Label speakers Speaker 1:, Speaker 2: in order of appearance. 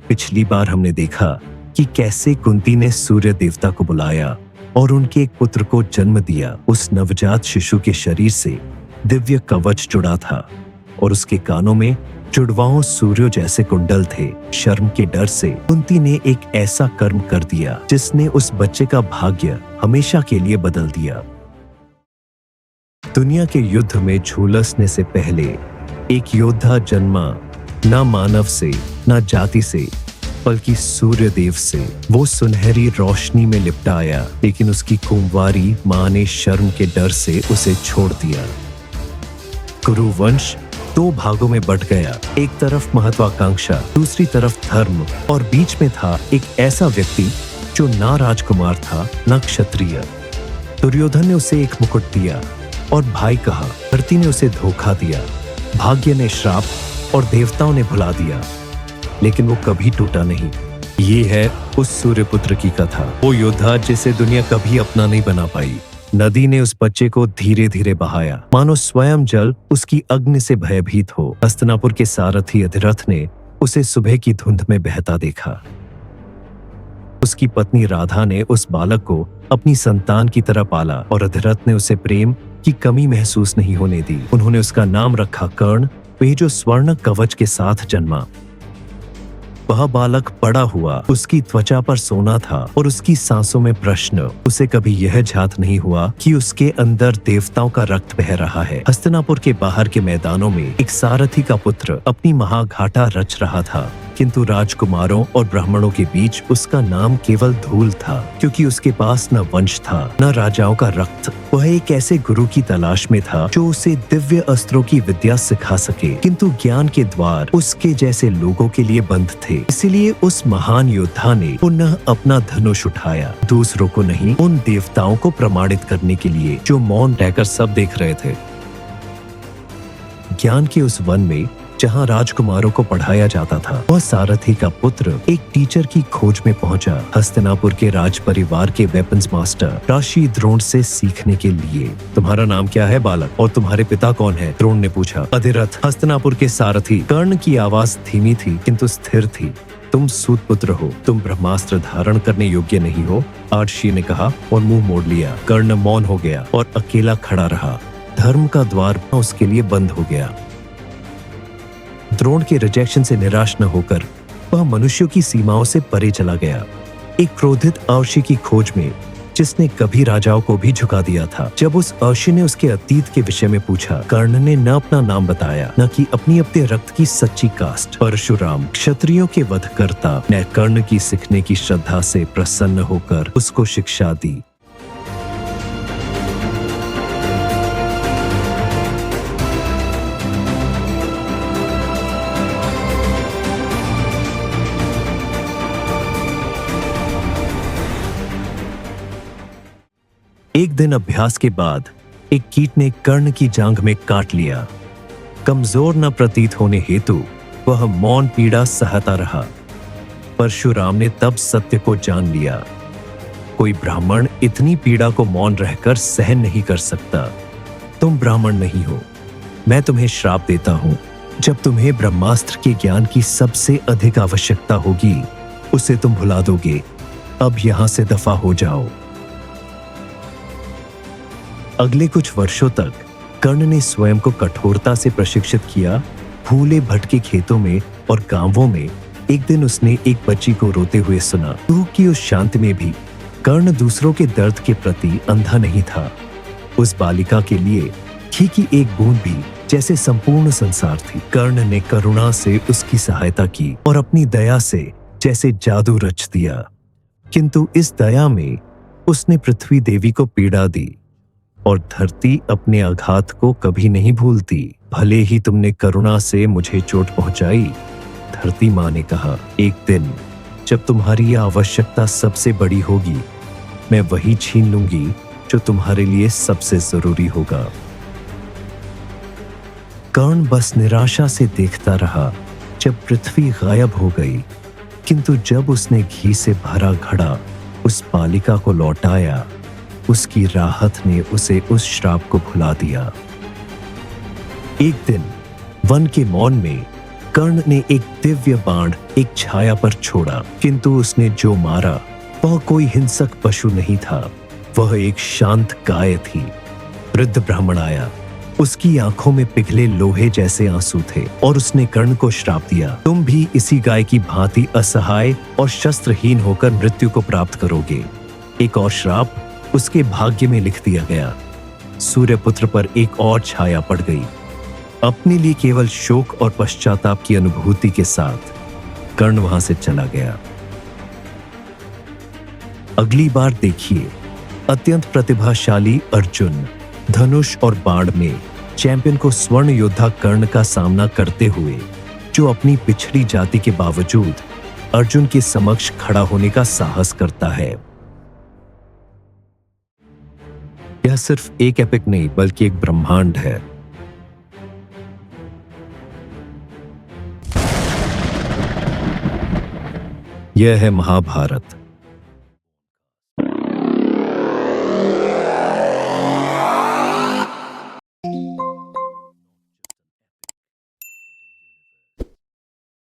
Speaker 1: पिछली बार हमने देखा कि कैसे कुंती ने सूर्य देवता को बुलाया और उनके एक पुत्र को जन्म दिया। उस नवजात शिशु के शरीर से दिव्य कवच जुड़ा था और उसके कानों में जुड़वाओं सूर्यों जैसे कुंडल थे। शर्म के डर से कुंती ने एक ऐसा कर्म कर दिया जिसने उस बच्चे का भाग्य हमेशा के लिए बदल दिया। दुनिया के युद्ध में झुलसने से पहले एक योद्धा जन्मा, ना मानव से ना जाति से बल्कि सूर्य देव से। वो सुनहरी रोशनी में लिपटा आया, लेकिन उसकी कुंवारी मां ने शर्म के डर से उसे छोड़ दिया। कुरुवंश दो भागों में बंट गया, एक तरफ महत्वाकांक्षा, दूसरी तरफ धर्म, और बीच में था एक ऐसा व्यक्ति जो ना राजकुमार था ना क्षत्रिय। दुर्योधन ने उसे एक मुकुट दिया और भाई कहा, धरती ने उसे धोखा दिया, भाग्य ने श्राप और देवताओं ने भुला दिया, लेकिन वो कभी टूटा नहीं। ये है उस सूर्यपुत्र की कथा, वो योद्धा जिसे दुनिया कभी अपना नहीं बना पाई। नदी ने उस बच्चे को धीरे धीरे बहाया, मानो स्वयं जल उसकी अग्नि से भयभीत हो। हस्तिनापुर के सारथी अधिरथ ने उसे सुबह की धुंध में बहता देखा। उसकी पत्नी राधा ने उस बालक को अपनी संतान की तरह पाला और अधिरथ ने उसे प्रेम की कमी महसूस नहीं होने दी। उन्होंने उसका नाम रखा कर्ण, वह जो स्वर्ण कवच के साथ जन्मा। वह बालक बड़ा हुआ, उसकी त्वचा पर सोना था और उसकी सांसों में प्रश्न। उसे कभी यह झात नहीं हुआ कि उसके अंदर देवताओं का रक्त बह रहा है। हस्तिनापुर के बाहर के मैदानों में एक सारथी का पुत्र अपनी महाघाटा रच रहा था, किंतु राजकुमारों और ब्राह्मणों के बीच उसका नाम केवल धूल था, क्योंकि उसके पास न वंश था न राजाओं का रक्त। वह एक ऐसे गुरु की तलाश में था जो उसे दिव्य अस्त्रों की विद्या सिखा सके, किंतु ज्ञान के द्वार उसके जैसे लोगों के लिए बंद थे। इसलिए उस महान योद्धा ने पुनः अपना धनुष उठाया, दूसरों को नहीं, उन देवताओं को प्रमाणित करने के लिए जो मौन रहकर सब देख रहे थे। ज्ञान के उस वन में जहां राजकुमारों को पढ़ाया जाता था, वह सारथी का पुत्र एक टीचर की खोज में पहुंचा। हस्तिनापुर के राज परिवार के वेपन्स मास्टर ऋषि द्रोण से सीखने के लिए। तुम्हारा नाम क्या है बालक, और तुम्हारे पिता कौन है? द्रोण ने पूछा। अधिरथ, हस्तिनापुर के सारथी। कर्ण की आवाज धीमी थी किंतु स्थिर थी। तुम सूत पुत्र हो, तुम ब्रह्मास्त्र धारण करने योग्य नहीं हो, ऋषि ने कहा और मुंह मोड़ लिया। कर्ण मौन हो गया और अकेला खड़ा रहा। धर्म का द्वार उसके लिए बंद हो गया। द्रोण के रिजेक्शन से निराश न होकर वह मनुष्यों की सीमाओं से परे चला गया, एक क्रोधित अर्षि की खोज में जिसने कभी राजाओं को भी झुका दिया था। जब उस अर्षि ने उसके अतीत के विषय में पूछा, कर्ण ने न अपना नाम बताया न कि अपनी अपने रक्त की सच्ची कास्ट। परशुराम क्षत्रियों के वधकर्ता ने कर्ण की सीखने की श्रद्धा से प्रसन्न होकर उसको शिक्षा दी। एक दिन अभ्यास के बाद एक कीट ने कर्ण की जांघ में काट लिया। कमजोर न प्रतीत होने हेतु वह मौन पीड़ा सहता रहा। परशुराम ने तब सत्य को जान लिया, कोई ब्राह्मण इतनी पीड़ा को मौन रहकर सहन नहीं कर सकता। तुम ब्राह्मण नहीं हो, मैं तुम्हें श्राप देता हूं। जब तुम्हें ब्रह्मास्त्र के ज्ञान की सबसे अधिक आवश्यकता होगी, उसे तुम भुला दोगे। अब यहां से दफा हो जाओ। अगले कुछ वर्षों तक कर्ण ने स्वयं को कठोरता से प्रशिक्षित किया। भूले भटके खेतों में और गांवों में एक दिन उसने एक बच्ची को रोते हुए सुना। रूह की उस शांति में भी कर्ण दूसरों के दर्द के प्रति अंधा नहीं था। उस बालिका के लिए घी की एक बूंद भी जैसे संपूर्ण संसार थी। कर्ण ने करुणा से उसकी सहायता की और अपनी दया से जैसे जादू रच दिया, किंतु इस दया में उसने पृथ्वी देवी को पीड़ा दी और धरती अपने आघात को कभी नहीं भूलती। भले ही तुमने करुणा से मुझे चोट पहुंचाई, धरती मां ने कहा, एक दिन जब तुम्हारी यह आवश्यकता सबसे बड़ी होगी, मैं वही छीन लूंगी जो तुम्हारे लिए सबसे जरूरी होगा। कर्ण बस निराशा से देखता रहा जब पृथ्वी गायब हो गई, किंतु जब उसने घी से भरा घड़ा उस बालिका को लौटाया, उसकी राहत ने उसे उस श्राप को भुला दिया। एक दिन वन के मौन में कर्ण ने एक दिव्य बाण एक छाया पर छोड़ा, किंतु उसने जो मारा वह कोई हिंसक पशु नहीं था, वह एक शांत गाय थी। वृद्ध ब्राह्मण आया, उसकी आंखों में पिघले लोहे जैसे आंसू थे और उसने कर्ण को श्राप दिया, तुम भी इसी गाय की भांति असहाय और शस्त्रहीन होकर मृत्यु को प्राप्त करोगे। एक और श्राप उसके भाग्य में लिख दिया गया। सूर्यपुत्र पर एक और छाया पड़ गई। अपने लिए केवल शोक और पश्चाताप की अनुभूति के साथ कर्ण वहां से चला गया। अगली बार देखिए अत्यंत प्रतिभाशाली अर्जुन धनुष और बाण में चैंपियन को स्वर्ण योद्धा कर्ण का सामना करते हुए, जो अपनी पिछड़ी जाति के बावजूद अर्जुन के समक्ष खड़ा होने का साहस करता है। यह सिर्फ एक एपिक नहीं बल्कि एक ब्रह्मांड है। यह है महाभारत।